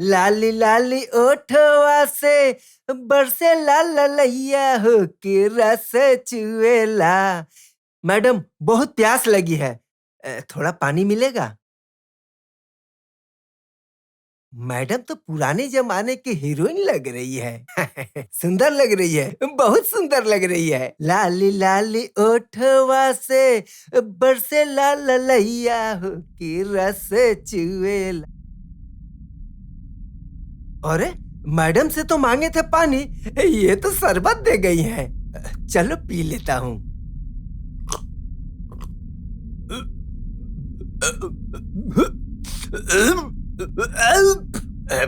लाली लाली ओठवा से बरसे लाल लैया हो के रस चुएला। मैडम बहुत प्यास लगी है, थोड़ा पानी मिलेगा? मैडम तो पुराने जमाने की हीरोइन लग रही है। सुंदर लग रही है, बहुत सुंदर लग रही है। लाली लाली ओठवा से बरसे लाल लैया हो के रस चुएला। अरे मैडम से तो मांगे थे पानी, ये तो शरबत दे गई हैं। चलो पी लेता हूँ।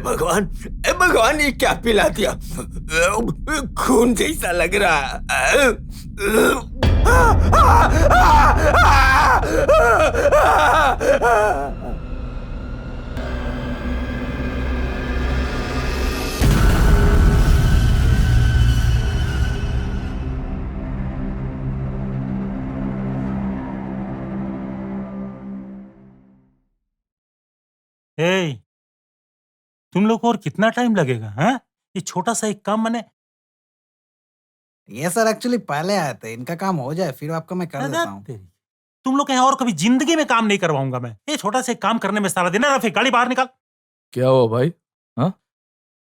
भगवान, भगवान ये क्या पिला दिया? खून जैसा लग रहा। ए, तुम लोग को और कितना टाइम लगेगा? हैं? ये छोटा सा एक काम मैंने ये सर एक्चुअली पहले आए थे, इनका काम हो जाए फिर आपका मैं कर देता हूँ। तुम लोग के यहाँ और कभी जिंदगी में काम नहीं करवाऊंगा मैं। ये छोटा सा एक काम करने में सारा दिन है। रफीक गाड़ी बाहर निकाल। क्या हुआ भाई? हाँ,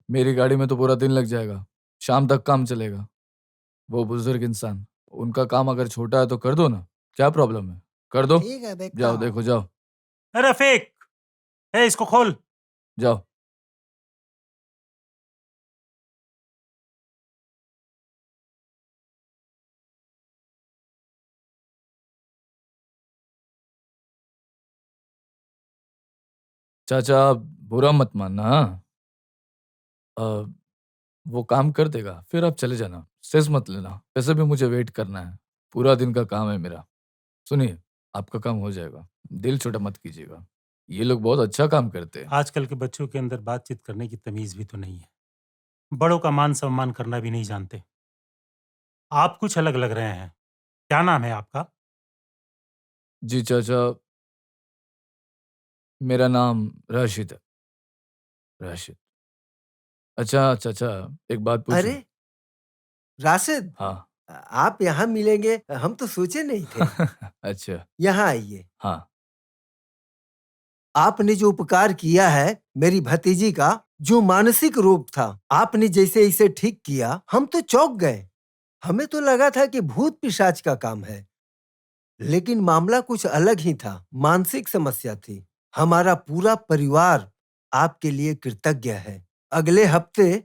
मेरी गाड़ी में तो पूरा दिन लग जाएगा, शाम तक काम चलेगा। वो बुजुर्ग इंसान, उनका काम अगर छोटा है तो कर दो ना, क्या प्रॉब्लम है? कर दो। ठीक है, देखता जाओ हूँ। देखो, जाओ रफीक, इसको खोल। जाओ। चाचा बुरा मत मानना। हाँ? वो काम कर देगा, फिर आप चले जाना, स्ट्रेस मत लेना। वैसे भी मुझे वेट करना है, पूरा दिन का काम है मेरा। सुनिए, आपका काम हो जाएगा, दिल छोटा मत कीजिएगा। ये लोग बहुत अच्छा काम करते हैं। आजकल के बच्चों के अंदर बातचीत करने की तमीज भी तो नहीं है, बड़ों का मान सम्मान करना भी नहीं जानते। आप कुछ अलग लग रहे हैं। क्या नाम है आपका? जी चाचा, मेरा नाम राशिद है। राशिद। अच्छा चाचा, एक बात पूछूं? अरे राशिद, हाँ। आप यहाँ मिलेंगे हम तो सोचे नहीं थे। अच्छा। यहाँ आइए। हाँ। आपने जो उपकार किया है मेरी भतीजी का, जो मानसिक रोग था, आपने जैसे इसे ठीक किया, हम तो चौंक गए। हमें तो लगा था कि भूत पिशाच का काम है, लेकिन मामला कुछ अलग ही था। मानसिक समस्या थी। हमारा पूरा परिवार आपके लिए कृतज्ञ है। अगले हफ्ते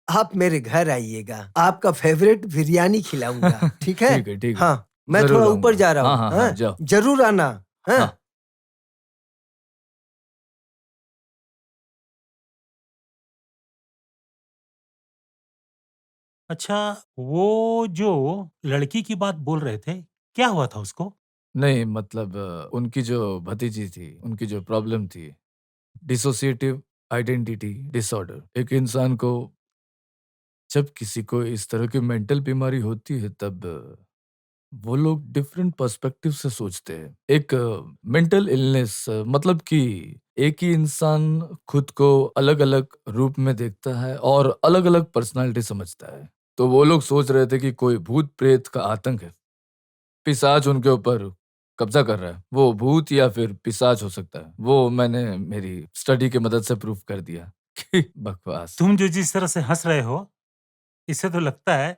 आप मेरे घर आइएगा, आपका फेवरेट बिरयानी खिलाऊंगा। ठीक है? ठीक है, ठीक है। हाँ, मैं जरूर थोड़ा आऊंगा। ऊपर जा रहा हाँ हूँ। हाँ हाँ, जाओ। जरूर आना। हाँ? हाँ। अच्छा, वो जो लड़की की बात बोल रहे थे, क्या हुआ था उसको? नहीं मतलब उनकी जो भतीजी थी, उनकी जो प्रॉब्लम थी, डिसोसिएटिव आइडेंटिटी डिसऑर्डर। एक इंसान को जब किसी को इस तरह की मेंटल बीमारी होती है, तब वो लोग डिफरेंट पर्सपेक्टिव से सोचते हैं। एक मेंटल इलनेस मतलब कि एक ही इंसान खुद को अलग-अलग रूप में देखता है और अलग-अलग पर्सनालिटी समझता है। तो वो लोग सोच रहे थे कि कोई भूत प्रेत का आतंक है, पिशाच उनके ऊपर कब्जा कर रहा है। वो भूत या फिर पिशाच हो सकता है। वो मैंने मेरी स्टडी की मदद से प्रूफ कर दिया। कि बकवास। तुम जो जिस तरह से हंस रहे हो, इससे तो लगता है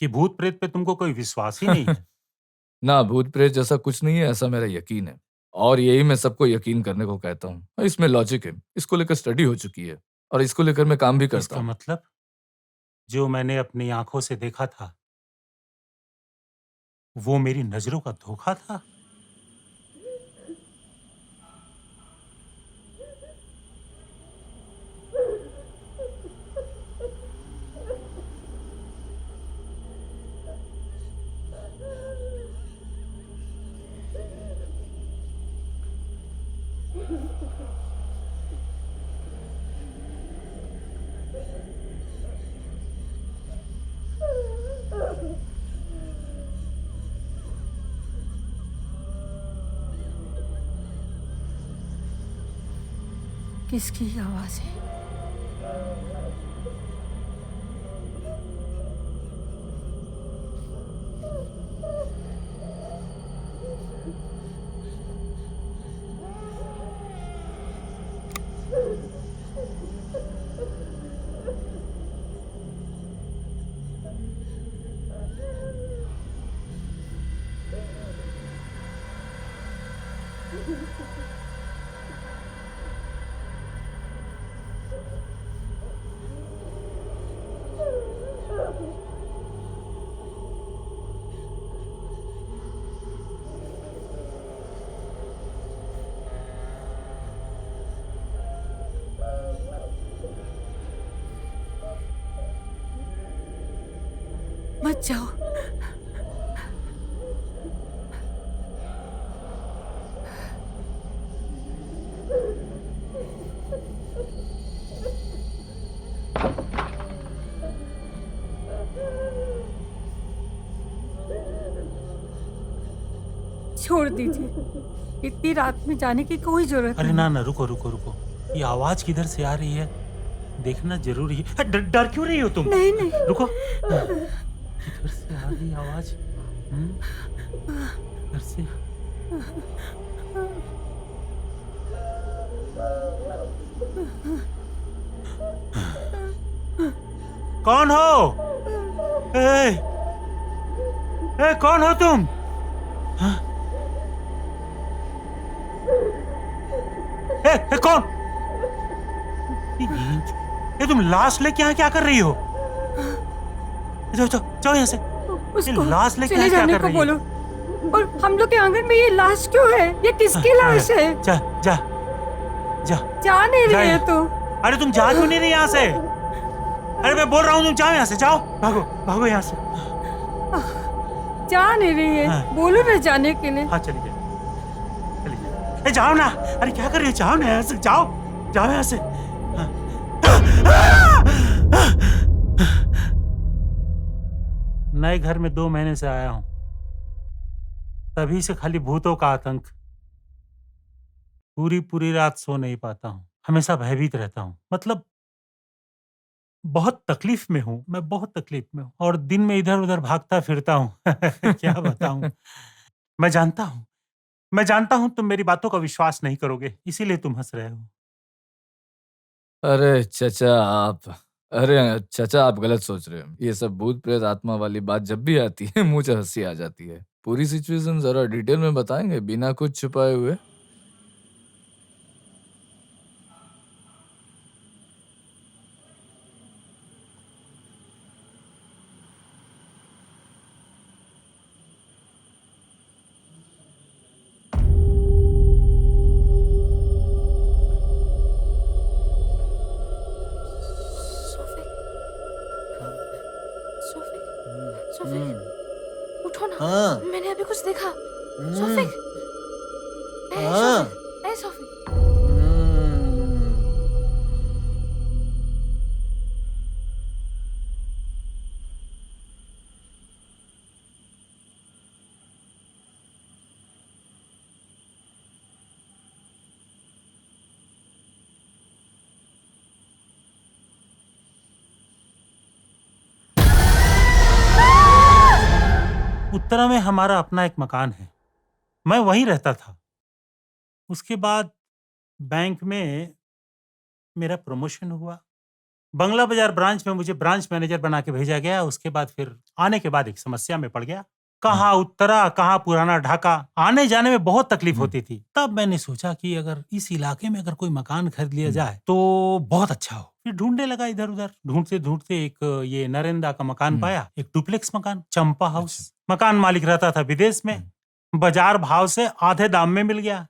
कि भूत प्रेत पे तुमको कोई विश्वास ही नहीं है। ना, भूत प्रेत जैसा कुछ नहीं है, ऐसा मेरा यकीन है। और यही मैं सबको यकीन करने को कहता हूँ। इसमें लॉजिक है, इसको लेकर स्टडी हो चुकी है और इसको लेकर मैं काम भी करता इसका हूँ। मतलब जो मैंने अपनी आंखों से देखा था, वो मेरी नजरों का धोखा था। किसकी आवाज है? मत जाओ। छोड़ दीजिए, इतनी रात में जाने की कोई जरूरत अरे नहीं। ना ना, रुको रुको रुको, ये आवाज किधर से आ रही है देखना जरूरी है। डर क्यों रही हो तुम? नहीं नहीं, रुको, किधर से आ रही आवाज? किधर से? कौन हो? कौन हो तुम? कौन? ये तुम लाश लेके यहाँ क्या कर रही हो? जाओ जाओ जाओ यहाँ से। उसको लाश लेके चले यहाँ क्या जाने कर को रही है? बोलो। और हम लोग के आंगन में ये लाश क्यों है? ये किसकी लाश है? जा जा जा। जा नहीं रही है तो? अरे तुम जा क्यों नहीं रही यहाँ से? अरे मैं बोल रहा हूँ तुम जाओ यहाँ से, जाओ, भागो भागो यहाँ से। जा नहीं रही है, हाँ। बोलो ना जाने के लिए। हाँ चलिए चलिए, जाओ ना। अरे क्या कर रही हो? जाओ ना यहाँ से, जाओ जाओ यहाँ से। नए घर में 2 महीने से आया हूं, तभी से खाली भूतों का आतंक। पूरी पूरी रात सो नहीं पाता हूं, हमेशा भयभीत रहता हूं। मतलब बहुत तकलीफ में हूं मैं, बहुत तकलीफ में हूं, और दिन में इधर उधर भागता फिरता हूं। क्या बताऊं। मैं जानता हूं तुम मेरी बातों का विश्वास नहीं करोगे, इसीलिए तुम हंस रहे हो। अरे चाचा, आप गलत सोच रहे हो। ये सब भूत प्रेत आत्मा वाली बात जब भी आती है मुझे हंसी आ जाती है। पूरी सिचुएशन जरा डिटेल में बताएंगे बिना कुछ छुपाए हुए? सोफी, सोफी, सोफी, उठो ना। हाँ। मैंने अभी कुछ देखा। सोफी, ए हाँ। सोफी, ए सोफी। उत्तरा में हमारा अपना एक मकान है, मैं वहीं रहता था। उसके बाद बैंक में मेरा प्रमोशन हुआ, बंगला बाजार ब्रांच में मुझे ब्रांच मैनेजर बना के भेजा गया। उसके बाद फिर आने के बाद एक समस्या में पड़ गया। कहाँ उत्तरा, कहाँ पुराना ढाका, आने जाने में बहुत तकलीफ होती थी। तब मैंने सोचा कि अगर इस इलाके में अगर कोई मकान खरीद लिया जाए तो बहुत अच्छा हो। फिर ढूंढने लगा इधर उधर, ढूंढते ढूंढते एक ये नरेंद्र का मकान पाया, एक डुप्लेक्स मकान, चंपा हाउस। मकान मालिक रहता था विदेश में, बाजार भाव से आधे दाम में मिल गया।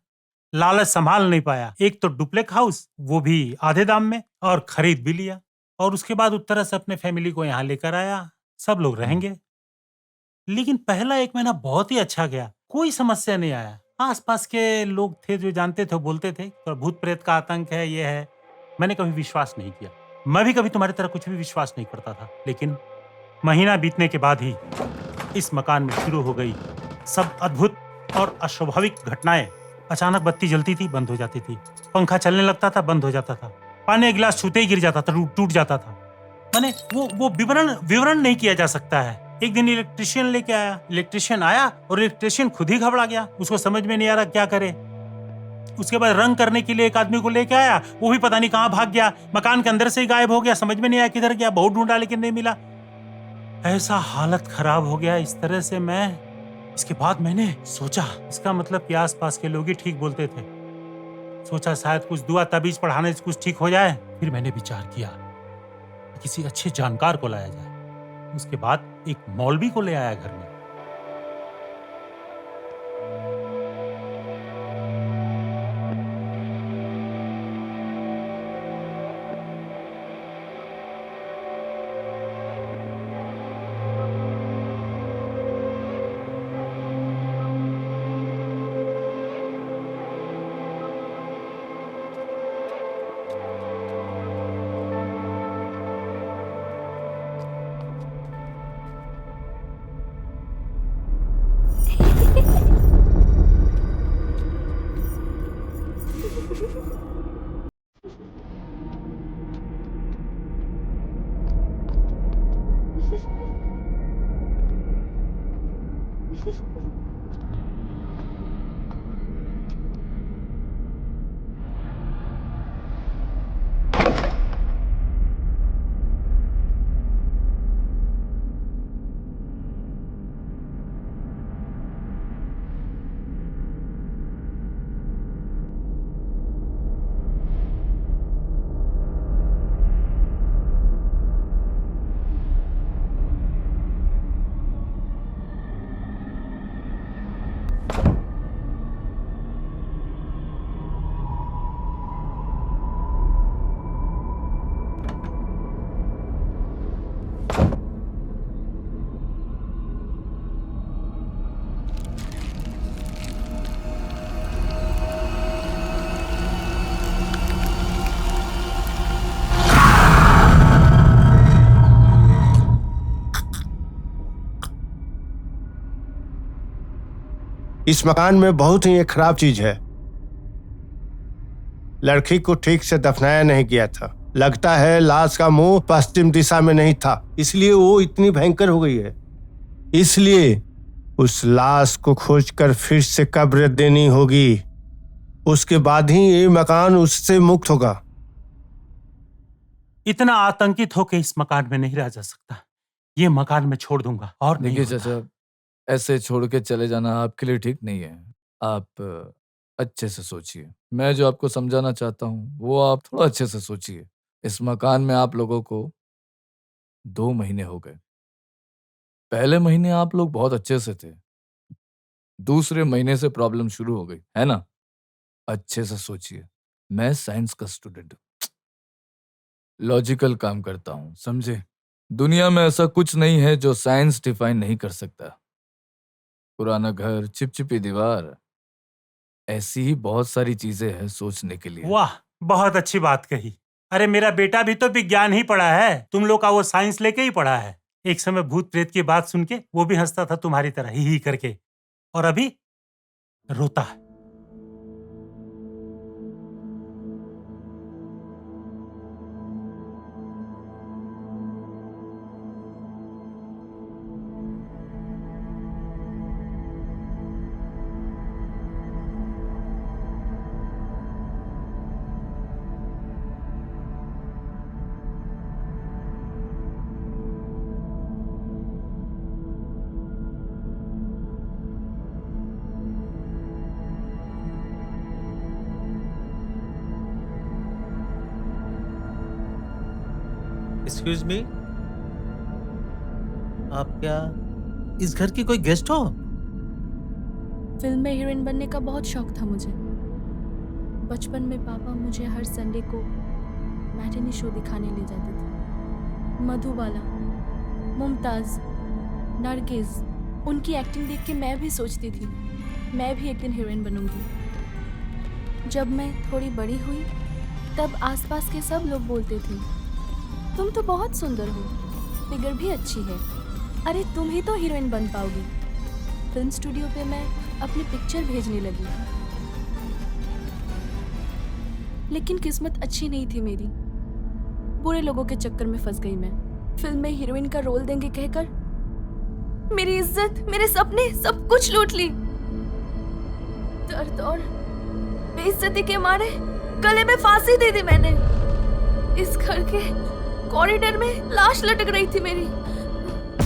लालच संभाल नहीं पाया, एक तो डुप्लेक्स हाउस, वो भी आधे दाम में, और खरीद भी लिया। और उसके बाद उत्तरा से अपने फैमिली को यहाँ लेकर आया, सब लोग रहेंगे। लेकिन पहला 1 महीना बहुत ही अच्छा गया, कोई समस्या नहीं आया। आसपास के लोग थे जो जानते थे, बोलते थे तो भूत प्रेत का आतंक है, ये है। मैंने कभी विश्वास नहीं किया, मैं भी कभी तुम्हारी तरह कुछ भी विश्वास नहीं करता था। लेकिन महीना बीतने के बाद ही इस मकान में शुरू हो गई सब अद्भुत और अस्वाभाविक घटनाएं। अचानक बत्ती जलती थी, बंद हो जाती थी, पंखा चलने लगता था, बंद हो जाता था, पानी एक गिलास छूते ही गिर जाता था, टूट जाता था। माने वो विवरण नहीं किया जा सकता है। एक दिन इलेक्ट्रिशियन लेके आया, इलेक्ट्रिशियन आया और इलेक्ट्रिशियन खुद ही घबरा गया, उसको समझ में नहीं आ रहा क्या करे। उसके बाद रंग करने के लिए एक आदमी को लेके आया, वो भी पता नहीं कहाँ भाग गया, मकान के अंदर से ही गायब हो गया, समझ में नहीं आया किधर गया। बहुत ढूंढा लेकिन नहीं मिला। ऐसा हालत खराब हो गया इस तरह से इसके बाद मैंने सोचा, इसका मतलब कि आसपास के लोग ही ठीक बोलते थे। सोचा शायद कुछ दुआ तबीज पढ़ाने से कुछ ठीक हो जाए। फिर मैंने विचार किया कि किसी अच्छे जानकार को लाया जाए। उसके बाद एक मौलवी को ले आया घर में। इस मकान में बहुत ही एक खराब चीज है। लड़की को ठीक से दफनाया नहीं गया था। लगता है लाश का मुंह पश्चिम दिशा में नहीं था, इसलिए वो इतनी भयंकर हो गई है। इसलिए उस लाश को खोजकर फिर से कब्र देनी होगी। उसके बाद ही ये मकान उससे मुक्त होगा। इतना आतंकित होकर इस मकान में नहीं रह जा सकता। ये मकान मैं छोड़ दूंगा और नहीं देखिए होता। चाचा, ऐसे छोड़ के चले जाना आपके लिए ठीक नहीं है। आप अच्छे से सोचिए। मैं जो आपको समझाना चाहता हूँ वो आप थोड़ा अच्छे से सोचिए। इस मकान में आप लोगों को 2 महीने हो गए। पहले महीने आप लोग बहुत अच्छे से थे, दूसरे महीने से प्रॉब्लम शुरू हो गई, है ना? अच्छे से सोचिए। मैं साइंस का स्टूडेंट हूँ, लॉजिकल काम करता हूँ, समझे? दुनिया में ऐसा कुछ नहीं है जो साइंस डिफाइन नहीं कर सकता। पुराना घर, चिपचिपी दीवार, ऐसी ही बहुत सारी चीजें हैं सोचने के लिए। वाह, बहुत अच्छी बात कही। अरे मेरा बेटा भी तो विज्ञान ही पढ़ा है, तुम लोग का वो साइंस लेके ही पढ़ा है। एक समय भूत प्रेत की बात सुन के वो भी हंसता था तुम्हारी तरह ही करके, और अभी रोता है। एक्सक्यूज मी, आप क्या इस घर की कोई गेस्ट हो? फिल्म में हीरोइन बनने का बहुत शौक था मुझे। बचपन में पापा मुझे हर संडे को मैटिनी शो दिखाने ले जाते थे। मधुबाला, मुमताज, नरगिस, उनकी एक्टिंग देख के मैं भी सोचती थी मैं भी एक दिन हीरोइन बनूंगी। जब मैं थोड़ी बड़ी हुई तब आसपास के सब लोग बोलते थे तुम तो बहुत सुंदर हो, फिगर भी अच्छी है, अरे तुम ही तो हीरोइन बन पाओगी। फिल्म स्टूडियो पे मैं अपनी पिक्चर भेजने लगी, लेकिन किस्मत अच्छी नहीं थी मेरी। बुरे लोगों के चक्कर में फंस गई मैं। फिल्म में हीरोइन का रोल देंगे कहकर मेरी इज्जत, मेरे सपने, सब कुछ लूट ली। दर्द और बेइज्जती के मारे गले में फांसी दे दी मैंने। इस घर के कॉरिडोर में लाश लटक रही थी मेरी।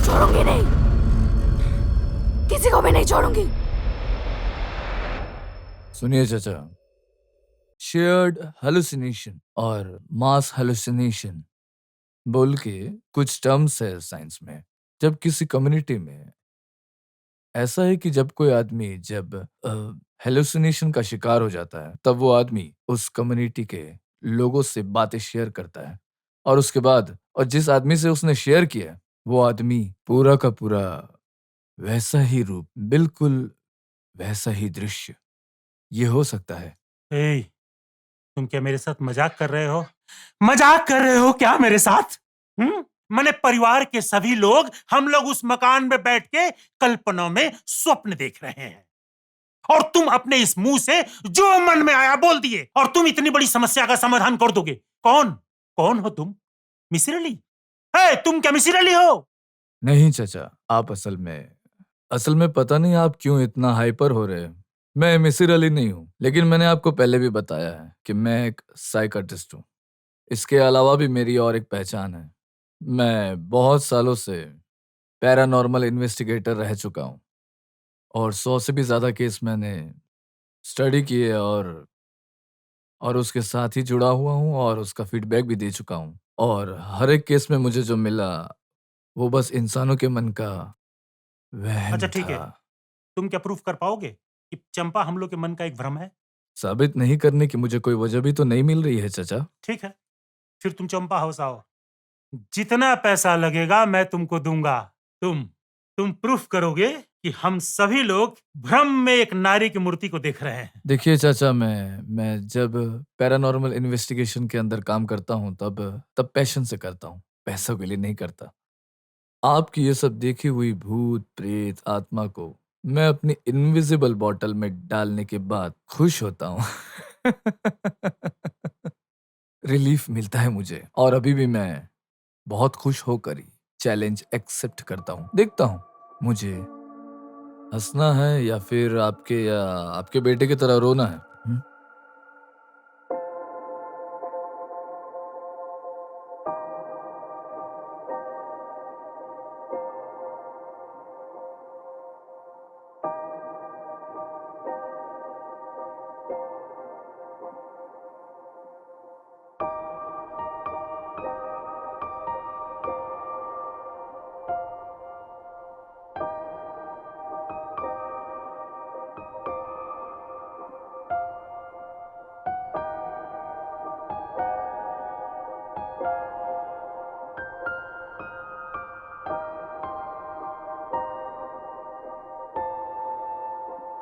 छोड़ूंगी नहीं, किसी को भी नहीं छोड़ूंगी। सुनिए चाचा, शेयर्ड हेलुसिनेशन और मास हेलुसिनेशन बोल के कुछ टर्म्स है साइंस में। जब किसी कम्युनिटी में ऐसा है कि जब कोई आदमी जब हेलुसिनेशन का शिकार हो जाता है, तब वो आदमी उस कम्युनिटी के लोगों से बातें शेयर करता है, और उसके बाद और जिस आदमी से उसने शेयर किया वो आदमी पूरा का पूरा वैसा ही रूप, बिल्कुल वैसा ही दृश्य, ये हो सकता है। ए, तुम क्या मेरे साथ मजाक कर रहे हो? मजाक कर रहे हो क्या मेरे साथ? मैंने परिवार के सभी लोग, हम लोग उस मकान में बैठ के कल्पना में स्वप्न देख रहे हैं, और तुम अपने इस मुंह से जो मन में आया बोल दिए, और तुम इतनी बड़ी समस्या का समाधान कर दोगे। कौन हो तुम? मिसिर अली? तुम क्या मिसिर अली हो? नहीं चाचा, आप असल में असल में पता नहीं आप क्यों इतना हाइपर हो रहे हैं। मैं मिसिर अली नहीं हूँ, लेकिन मैंने आपको पहले भी बताया है कि मैं एक साइकाट्रिस्ट हूँ। इसके अलावा भी मेरी और एक पहचान है। मैं बहुत सालों से पैरानॉर्मल इन्वेस्टिगेटर रह चुका हूँ और 100 से भी ज़्यादा केस मैंने स्टडी किए और उसके साथ ही जुड़ा हुआ हूँ और उसका फीडबैक भी दे चुका हूँ। और हर एक केस में मुझे जो मिला, वो बस इंसानों के मन का अच्छा वहम ठीक है, था। तुम क्या प्रूफ कर पाओगे कि चंपा हम लोग के मन का एक भ्रम है? साबित नहीं करने की मुझे कोई वजह भी तो नहीं मिल रही है चाचा। ठीक है, फिर तुम चंपा हाउस आओ, जितना पैसा लगेगा मैं तुमको दूंगा। तुम प्रूफ करोगे कि हम सभी लोग भ्रम में एक नारी की मूर्ति को देख रहे हैं। देखिए चाचा, मैं जब पैरानॉर्मल इन्वेस्टिगेशन के अंदर काम करता हूँ तब पैशन से करता हूँ, पैसों के लिए नहीं करता। आपकी ये सब देखी हुई भूत प्रेत आत्मा को मैं अपनी इनविजिबल बॉटल में डालने के बाद खुश होता हूँ। रिलीफ मिलता है मुझे और अभी भी मैं बहुत खुश होकर ही चैलेंज एक्सेप्ट करता हूँ। देखता हूँ मुझे हंसना है या फिर आपके बेटे की तरह रोना है।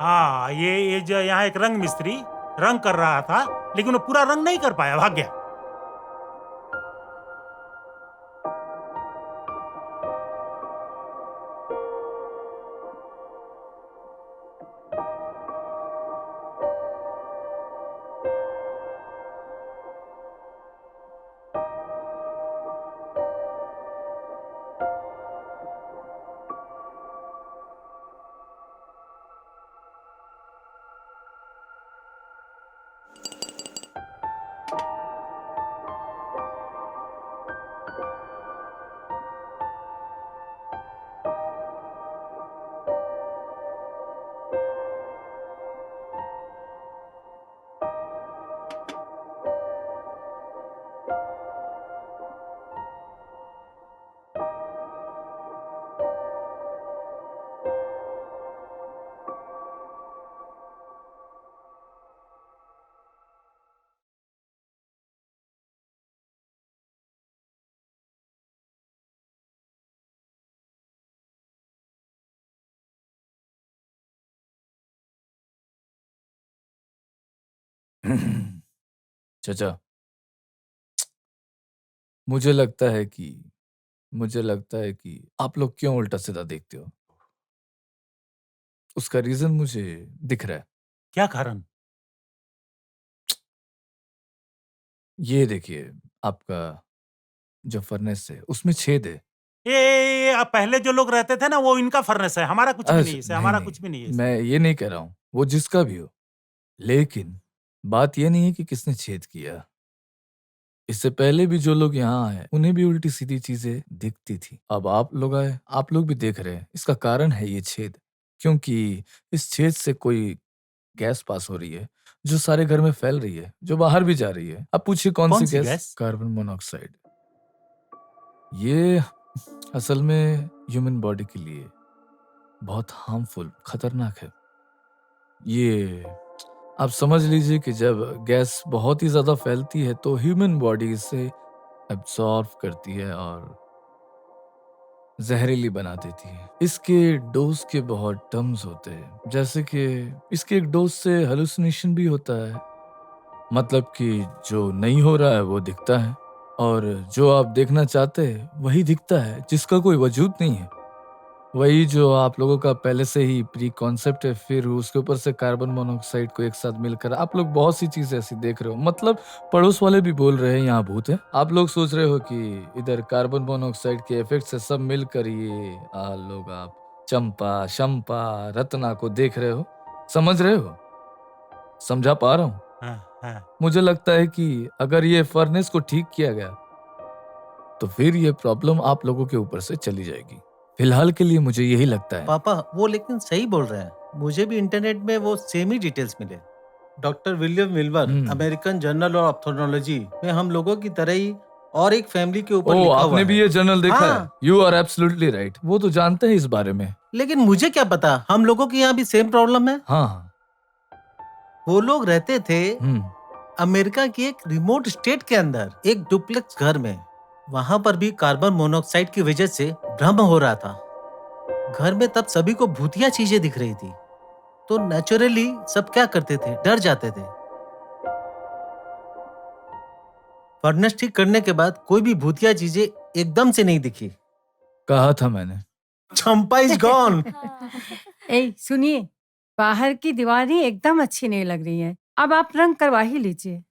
हाँ, ये जो यहाँ एक रंग मिस्त्री रंग कर रहा था, लेकिन वो पूरा रंग नहीं कर पाया, भाग गया। चाचा, मुझे लगता है कि आप लोग क्यों उल्टा सीधा देखते हो, उसका रीजन मुझे दिख रहा है। क्या कारण? ये देखिए, आपका जो फर्नेस है उसमें छेद है। अब पहले जो लोग रहते थे ना, वो इनका फर्नेस है, हमारा कुछ भी नहीं है इससे, नहीं हमारा नहीं, कुछ भी नहीं है इससे। मैं ये नहीं कह रहा हूँ, वो जिसका भी हो, लेकिन बात ये नहीं है कि किसने छेद किया। इससे पहले भी जो लोग यहाँ आए उन्हें भी उल्टी सीधी चीजें दिखती थी। अब आप लोग आए, आप लोग भी देख रहे हैं। इसका कारण है ये छेद, क्योंकि इस छेद से कोई गैस पास हो रही है जो सारे घर में फैल रही है, जो बाहर भी जा रही है। अब पूछिए कौन सी गैस? Carbon monoxide. ये असल में ह्यूमन बॉडी के लिए बहुत हार्मफुल, खतरनाक है। ये आप समझ लीजिए कि जब गैस बहुत ही ज्यादा फैलती है तो ह्यूमन बॉडी इसे एब्सॉर्ब करती है और जहरीली बना देती है। इसके डोज के बहुत टर्म्स होते हैं, जैसे कि इसके एक डोज से हेलुसिनेशन भी होता है। मतलब कि जो नहीं हो रहा है वो दिखता है और जो आप देखना चाहते हैं वही दिखता है, जिसका कोई वजूद नहीं है। वही जो आप लोगों का पहले से ही प्री कॉन्सेप्ट है, फिर उसके ऊपर से कार्बन मोनोऑक्साइड को एक साथ मिलकर आप लोग बहुत सी चीजें ऐसी देख रहे हो। मतलब पड़ोस वाले भी बोल रहे हैं यहाँ भूत है। आप लोग सोच रहे हो कि इधर कार्बन मोनोऑक्साइड के इफेक्ट से सब मिलकर ये लोग आप चंपा, शंपा, रत्ना को देख रहे हो, समझ रहे हो? समझा पा रहा हूँ। हाँ। मुझे लगता है कि अगर ये फर्नेस को ठीक किया गया तो फिर ये प्रॉब्लम आप लोगों के ऊपर से चली जाएगी। फिलहाल के लिए मुझे यही लगता है। पापा वो लेकिन सही बोल रहे हैं। मुझे भी इंटरनेट में वो सेम ही डिटेल्स मिले। Doctor William Milver American journal of ophthalmology में हम लोगों की तरह ही और एक फैमिली के ऊपर लिखा हुआ आपने है। भी ये जर्नल देखा हाँ। है? You are absolutely right. वो तो जानते हैं इस बारे में। लेकिन मुझे क्या पता, हम लोगों के यहाँ भी सेम प्रॉब्लम है। हाँ। वो लोग रहते थे हम्म। अमेरिका की एक रिमोट स्टेट के अंदर एक डुप्लेक्स घर में। वहां पर भी कार्बन मोनोऑक्साइड की वजह से भ्रम हो रहा था। घर में तब सभी को भूतिया चीजें दिख रही थी, तो नेचुरली सब क्या करते थे, डर जाते थे। फर्नेस ठीक करने के बाद कोई भी भूतिया चीजें एकदम से नहीं दिखी। कहा था मैंने। चंपा इज गॉन। ए सुनिए, बाहर की दीवारें एकदम अच्छी नहीं लग रही हैं। अब आप रंग करवा ही लीजिए।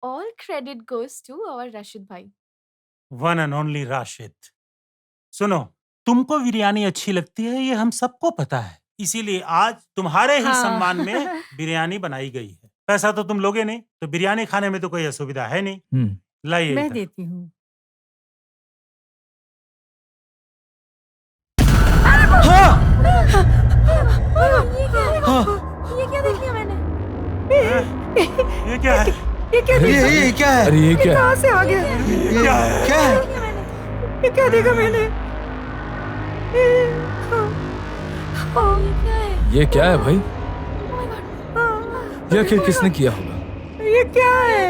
All credit goes to our Rashid भाई। One and only Rashid. सुनो, तुमको बिरयानी अच्छी लगती है, ये हम सबको पता है। इसीलिए आज तुम्हारे ही हाँ। सम्मान में बिरयानी बनाई गई है। पैसा तो तुम लोगे नहीं, तो बिरयानी खाने में तो कोई असुविधा है नहीं। लाइए मैं इधर। देती हूँ। ये क्या देख लिया मैंने? ये क्या है? ये क्या देखा? ये क्या है? अरे ये क्या है? कहाँ से आ गया? क्या है? क्या है? ये क्या देखा मैंने? ये क्या है भाई? ये आखिर किसने किया होगा? ये क्या है?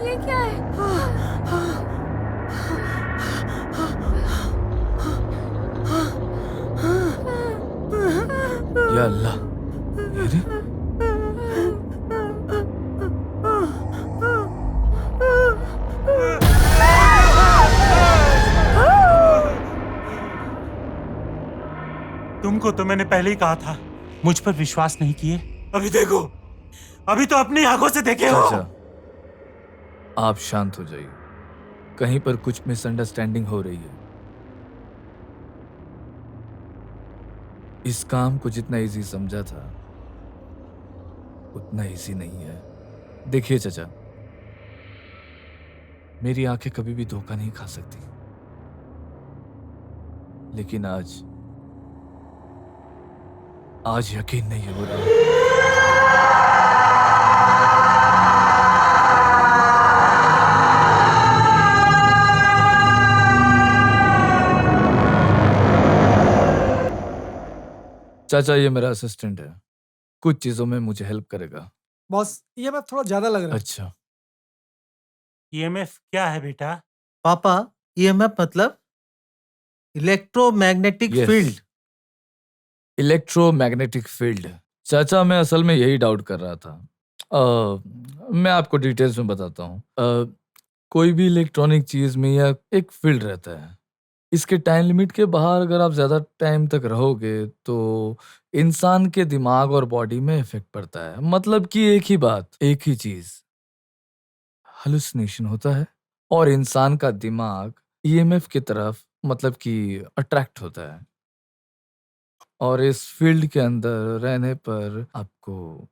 ये क्या है? या अल्लाह। अरे तुमको तो मैंने पहले ही कहा था, मुझ पर विश्वास नहीं किए। अभी देखो, अभी तो अपनी आंखों से देखे हो। चाचा, आप शांत हो जाइए। कहीं पर कुछ मिसअंडरस्टैंडिंग हो रही है। इस काम को जितना इजी समझा था उतना इजी नहीं है। देखिए चाचा, मेरी आंखें कभी भी धोखा नहीं खा सकती, लेकिन आज यकीन नहीं हो रहा। चाचा, ये मेरा असिस्टेंट है, कुछ चीजों में मुझे हेल्प करेगा। बॉस, ये मैं थोड़ा ज्यादा लग रहा है। अच्छा, ईएमएफ क्या है बेटा? पापा, ईएमएफ मतलब electromagnetic Yes. Field. Electromagnetic field. चाचा, मैं असल में यही डाउट कर रहा था। मैं आपको डिटेल्स में बताता हूँ। कोई भी इलेक्ट्रॉनिक चीज में या एक फील्ड रहता है, इसके टाइम लिमिट के बाहर अगर आप ज्यादा टाइम तक रहोगे तो इंसान के दिमाग और बॉडी में इफेक्ट पड़ता है। मतलब कि एक ही बात, एक ही चीज हेलुसिनेशन होता है और इंसान का दिमाग ईएमएफ की तरफ मतलब कि अट्रैक्ट होता है, और इस फील्ड के अंदर रहने पर आपको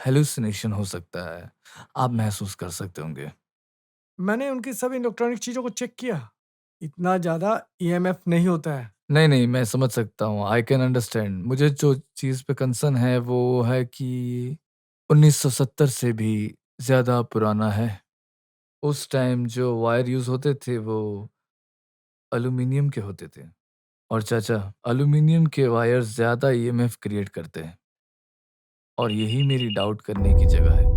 हेलुसिनेशन हो सकता है। आप महसूस कर सकते होंगे। मैंने उनकी सभी इलेक्ट्रॉनिक चीजों को चेक किया, इतना ज्यादा ईएमएफ नहीं होता है। नहीं, मैं समझ सकता हूँ। I can understand. मुझे जो चीज़ पे कंसर्न है वो है कि 1970 से भी ज़्यादा पुराना है। उस टाइम जो वायर यूज़ होते थे वो एल्यूमीनियम के होते थे, और चाचा, एल्यूमीनियम के वायर ज़्यादा ईएमएफ क्रिएट करते हैं, और यही मेरी डाउट करने की जगह है।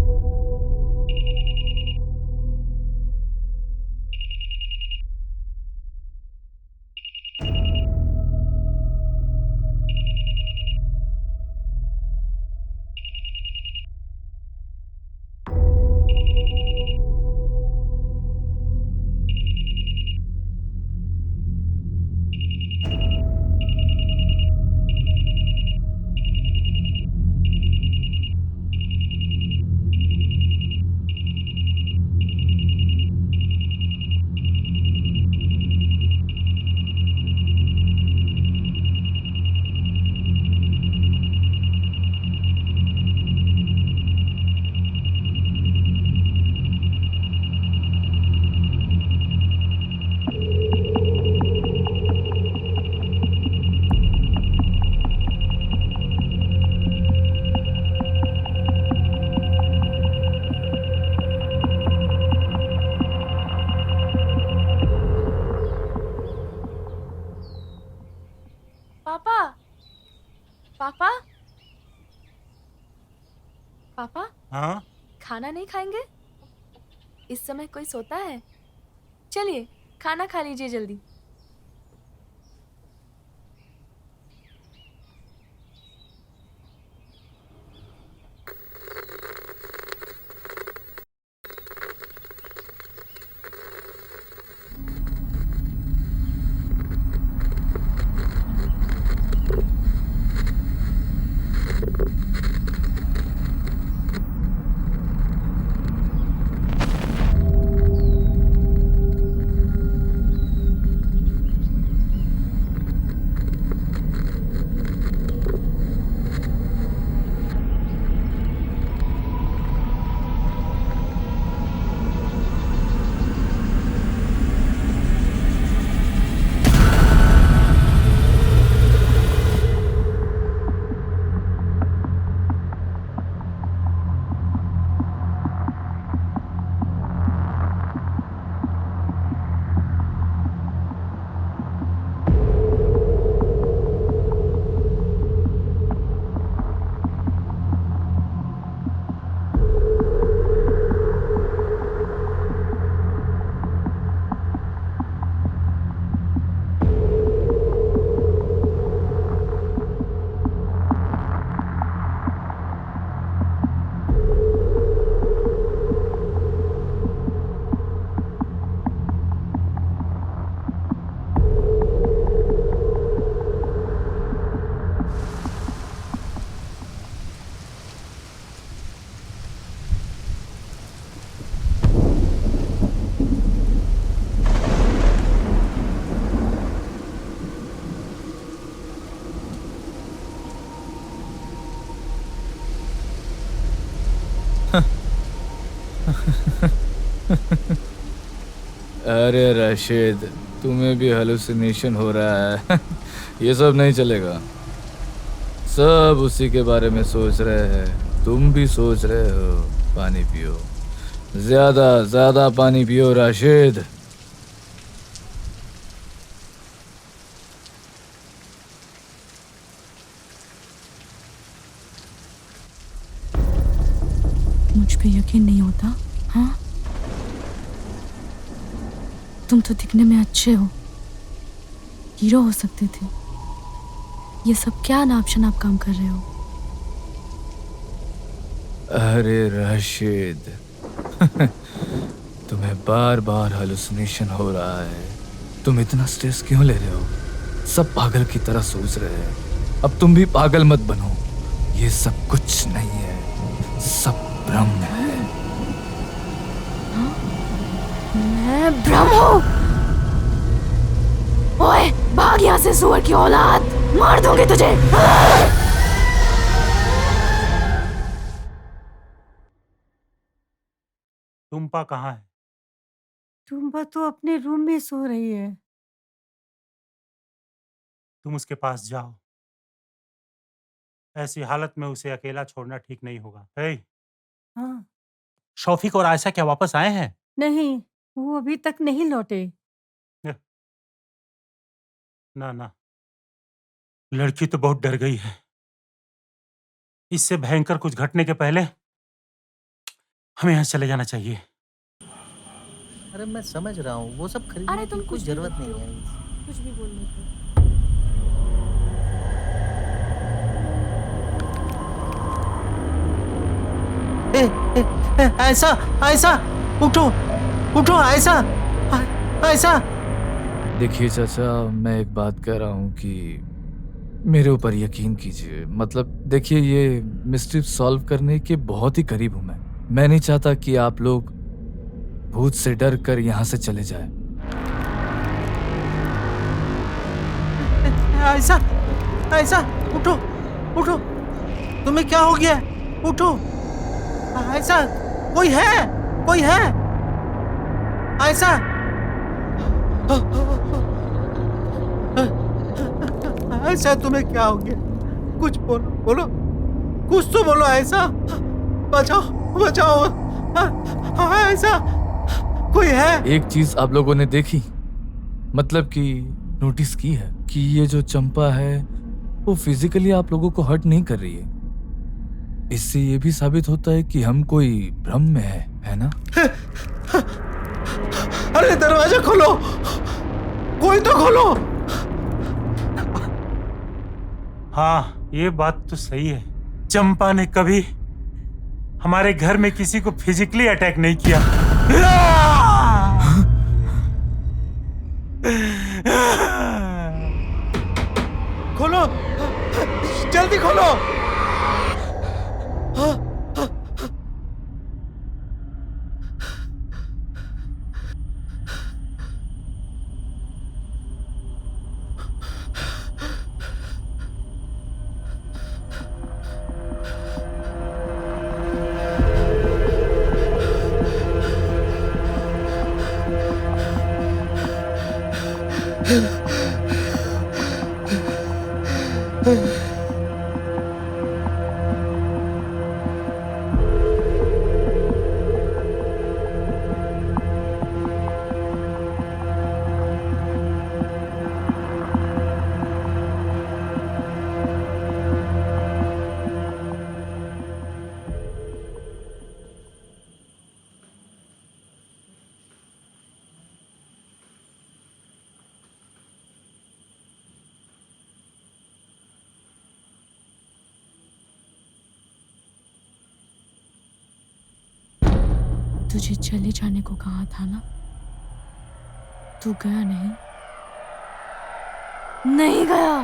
पापा पापा पापा हाँ खाना नहीं खाएंगे? इस समय कोई सोता है? चलिए खाना खा लीजिए जल्दी। अरे राशिद, तुम्हें भी हेलुसिनेशन हो रहा है। ये सब नहीं चलेगा। सब उसी के बारे में सोच रहे हैं। तुम भी सोच रहे हो। पानी पियो, ज्यादा ज्यादा पानी पियो राशिद। मुझ पे यकीन नहीं होता? हाँ, तुम तो दिखने में अच्छे हो, हीरो हो सकते थे। ये सब क्या नाप शनाप काम कर रहे हो? अरे राशिद, तुम्हें बार बार हेलुसिनेशन हो रहा है। तुम इतना स्ट्रेस क्यों ले रहे हो? सब पागल की तरह सोच रहे हैं। अब तुम भी पागल मत बनो। ये सब कुछ नहीं है, सब भ्रम है। मैं भ्रम हूँ? ओए, भाग यहाँ से सुअर की औलाद, मार दूंगी तुझे। टुम्पा कहाँ है? टुम्पा तो अपने रूम में सो रही है। तुम उसके पास जाओ। ऐसी हालत में उसे अकेला छोड़ना ठीक नहीं होगा। हे, हाँ, शौफिक और आयशा क्या वापस आए हैं? नहीं, वो अभी तक नहीं लौटे। ना ना, लड़की तो बहुत डर गई है। इससे भयंकर कुछ घटने के पहले हमें यहाँ चले जाना चाहिए। अरे मैं समझ रहा हूँ, वो सब खरीदने अरे तुम की कोई कुछ भी जरूरत बोलते नहीं हो। है। कुछ भी बोल रहे थे। ऐसा ऐसा, उठो उठो, ऐसा ऐसा। देखिए चाचा, मैं एक बात कह रहा हूँ कि मेरे ऊपर यकीन कीजिए। मतलब देखिए, ये मिस्ट्री सॉल्व करने के बहुत ही करीब हूँ मैं नहीं चाहता कि आप लोग भूत से डर कर यहाँ से चले जाएं। ऐसा ऐसा, उठो उठो, तुम्हें क्या हो गया? उठो, ऐसा कोई है, कोई है? ऐसा ऐसा, तुम्हें क्या हो गया? कुछ बोलो, बोलो, कुछ तो बोलो। ऐसा बचाओ, बचाओ, ऐसा कोई है? एक चीज आप लोगों ने देखी, मतलब कि नोटिस की है कि ये जो चंपा है वो फिजिकली आप लोगों को हर्ट नहीं कर रही है। इससे ये भी साबित होता है कि हम कोई भ्रम में है ना? अरे दरवाजा खोलो, कोई तो खोलो। हाँ, ये बात तो सही है। चंपा ने कभी हमारे घर में किसी को फिजिकली अटैक नहीं किया। खोलो, जल्दी खोलो। तुझे चले जाने को कहा था ना, तू गया नहीं? नहीं गया।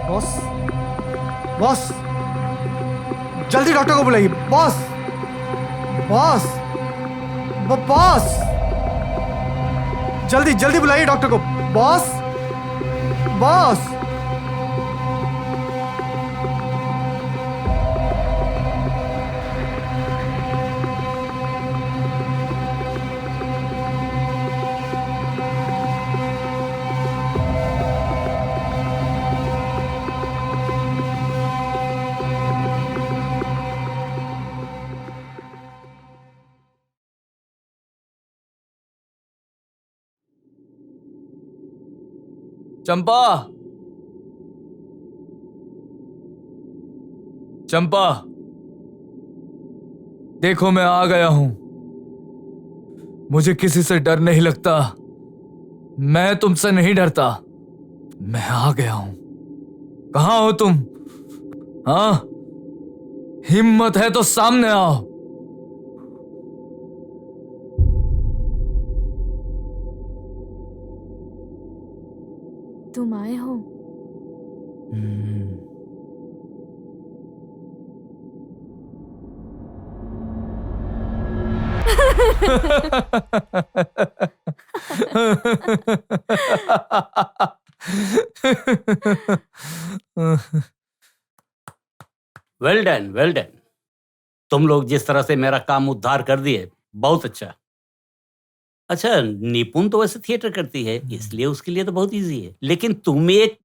बॉस, बॉस, जल्दी डॉक्टर को बुलाइए। बॉस, बॉस, बॉस, जल्दी जल्दी बुलाइए डॉक्टर को। Boss, boss. चंपा, चंपा, देखो मैं आ गया हूं। मुझे किसी से डर नहीं लगता, मैं तुमसे नहीं डरता। मैं आ गया हूं। कहां हो तुम? हाँ, हिम्मत है तो सामने आओ। तुम आए हो? Well done, well done. तुम लोग जिस तरह से मेरा काम उद्धार कर दिए, बहुत अच्छा। अच्छा, निपुण तो वैसे थिएटर करती है, इसलिए उसके लिए तो बहुत इजी है। लेकिन तुम एक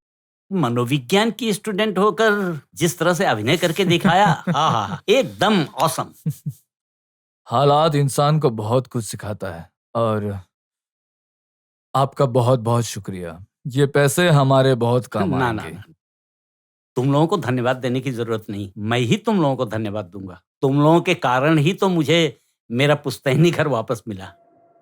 मनोविज्ञान की स्टूडेंट होकर जिस तरह से अभिनय करके दिखाया, आहा, एकदम ऑसम। हालात इंसान को बहुत कुछ सिखाता है और आपका बहुत बहुत शुक्रिया। ये पैसे हमारे बहुत काम ना आएंगे। ना, तुम लोगों को धन्यवाद देने की जरूरत नहीं, मैं ही तुम लोगों को धन्यवाद दूंगा। तुम लोगों के कारण ही तो मुझे मेरा पुश्तैनी घर वापस मिला।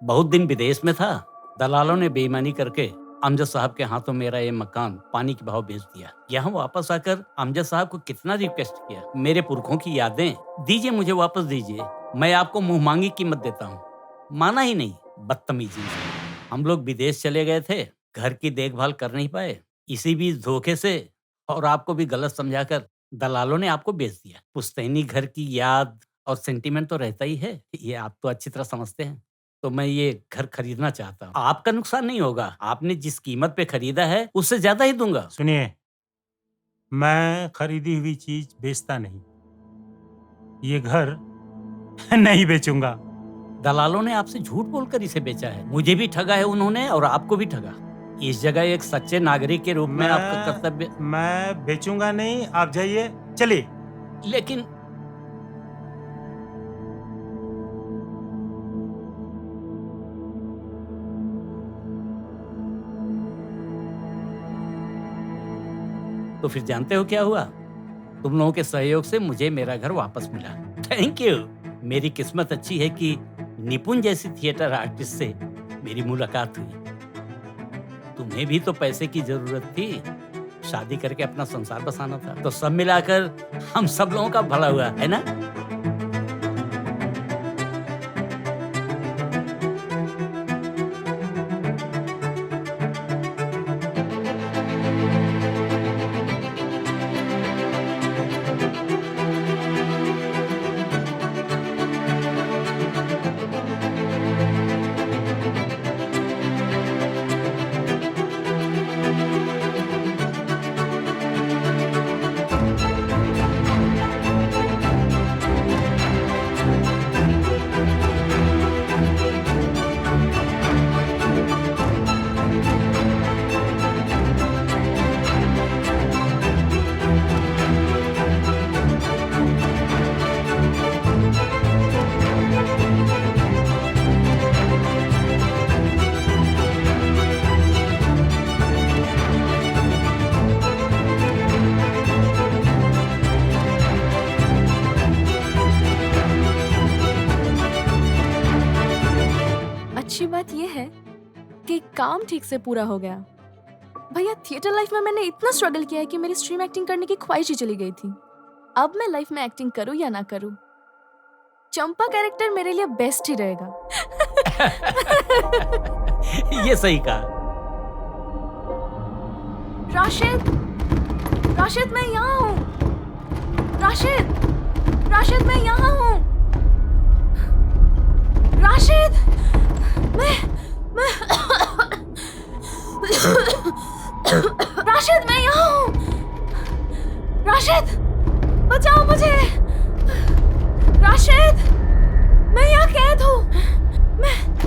बहुत दिन विदेश में था, दलालों ने बेईमानी करके अमजद साहब के हाथों मेरा ये मकान पानी के भाव बेच दिया। यहाँ वापस आकर अमजद साहब को कितना रिक्वेस्ट किया, मेरे पुरखों की यादें दीजिए, मुझे वापस दीजिए, मैं आपको मुंह मांगी कीमत देता हूँ। माना ही नहीं, बदतमीजी। हम लोग विदेश चले गए थे, घर की देखभाल कर नहीं पाए, इसी बीच धोखे से और आपको भी गलत समझाकर दलालों ने आपको बेच दिया। पुश्तैनी घर की याद और सेंटीमेंट तो रहता ही है, ये आप तो अच्छी तरह समझते हैं। तो मैं ये घर खरीदना चाहता हूँ। आपका नुकसान नहीं होगा, आपने जिस कीमत पे खरीदा है उससे ज्यादा ही दूंगा। सुनिए, मैं खरीदी हुई चीज बेचता नहीं, ये घर नहीं बेचूंगा। दलालों ने आपसे झूठ बोलकर इसे बेचा है, मुझे भी ठगा है उन्होंने और आपको भी ठगा। इस जगह एक सच्चे नागरिक के रूप में आपका कर्तव्य। मैं बेचूंगा नहीं, आप जाइए, चलिए। लेकिन तो फिर जानते हो क्या हुआ? तुम लोगों के सहयोग से मुझे मेरा घर वापस मिला। Thank you. मेरी किस्मत अच्छी है कि निपुण जैसी थिएटर आर्टिस्ट से मेरी मुलाकात हुई। तुम्हें भी तो पैसे की जरूरत थी, शादी करके अपना संसार बसाना था, तो सब मिलाकर हम सब लोगों का भला हुआ, है ना? अच्छी बात यह है कि काम ठीक से पूरा हो गया। भैया, थिएटर लाइफ में मैंने इतना स्ट्रगल किया है कि मेरी स्ट्रीम एक्टिंग करने की ख्वाहिश ही चली गई थी। अब मैं लाइफ में एक्टिंग करूं या ना करूं, चंपा कैरेक्टर मेरे लिए बेस्ट ही रहेगा। ये सही कहा। राशिद, राशिद मैं यहाँ हूँ। राशिद, राशिद मैं यहाँ हूँ। राशिद, राशिद मैं यहाँ हूँ। राशिद, बचाओ मुझे। राशिद, मैं यहाँ कैद हूँ।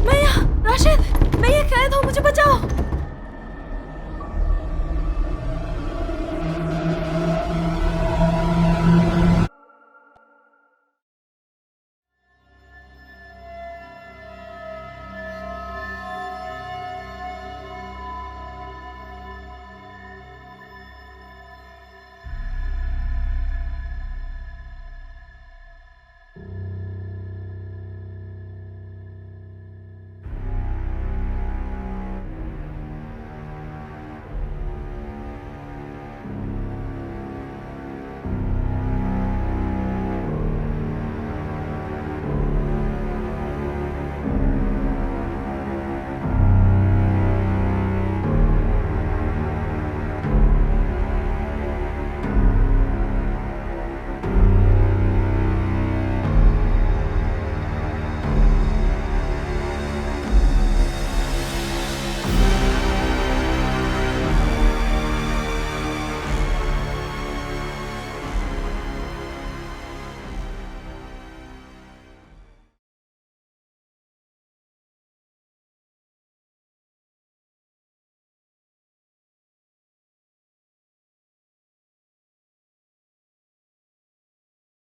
मैं यहाँ, राशिद, मैं यहाँ कैद हूँ, मुझे बचाओ।